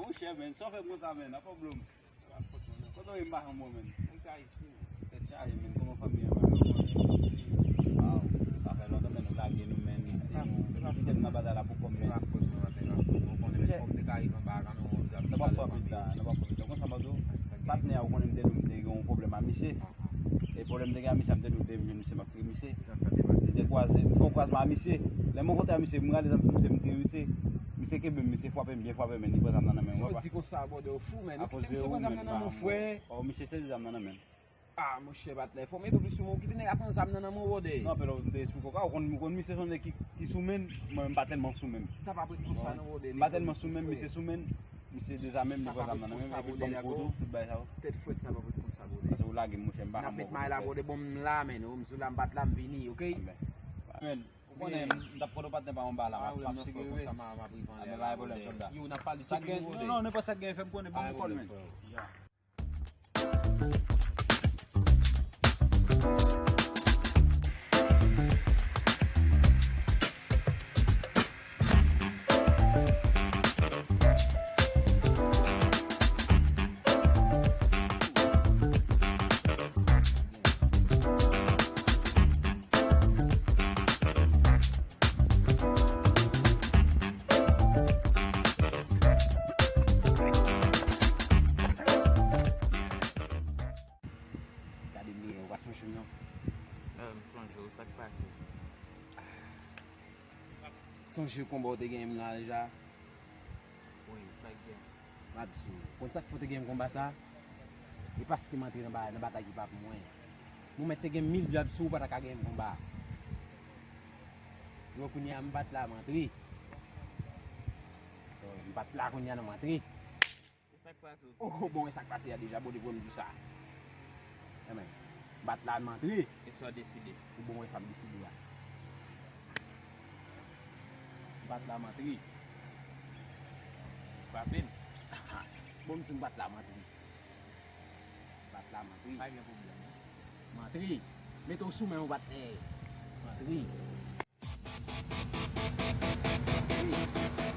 mon cher, men. Sò fè moun sa men, a problem. Koto yon bahan moun men. Te chaye men, komo familya man. Waaw, sa fè lontan men, nou lage nou men. Ite nou nabada la pou kom men. Naba profita. Kon sa mado, patne a ou konen mte nou mte yon problem a mise. E problem de gen a mise amte nou te mise makse mise. Te kwaze, fò kwaze ma mise. Le moun kote a mise, mga de zan mte mise. Mise kebe mise fwape men, ni kwa zam nan men. So di ko sa bode ou fou men. A cause Mise ou ko zam men, nan moun fwe. o mise se zam nan men. Ah, mon cher batle. Fò mè to plis sou moun ki te nè apan zam nan moun bode. Non, pero de espuko ka, ou kon mise son de ki soumen, mwen batelman soumen. Sa pa prit kon sa nan bode. Batelman soumen, mise soumen, mise de zam men, ni kwa zam nan men. E pi bon koto, tout bay sa ou. Tet fwet sa pa prit kon sa bode. Ase ou lage mwen chen bahan Napet may la bode bom la men, ou msou lam bat lam vini, ok? Men, konen, ndap koto patne pa mwen bala, map sige we. Ame la e bolem solda. Yo na pali Sa gen, non, ne pa sa gen fem konen, bon kol men. Sonje kombo te gen la deja. Oui, sak gen. Mabsou. Kon sak fote gen komba sa? E paske mantri nan batay ki pap mwen. Mwen met te gen 1000 job sou para ka gen komba. Yo kunya mbat la mantri. So, mbat la kunya nan mantri. Sak pase ou? Oh, bon, e sak pase ya deja, bodi pou mdou sa. Emen, bat la mantri. E so deside. E bon, e sa mdeside ya. Bat la mantri. Papin? Bon, msou bat la mantri. Bat la mantri. Ay gen problem. Mantri. Meto sou men ou bat Mantri. Mantri.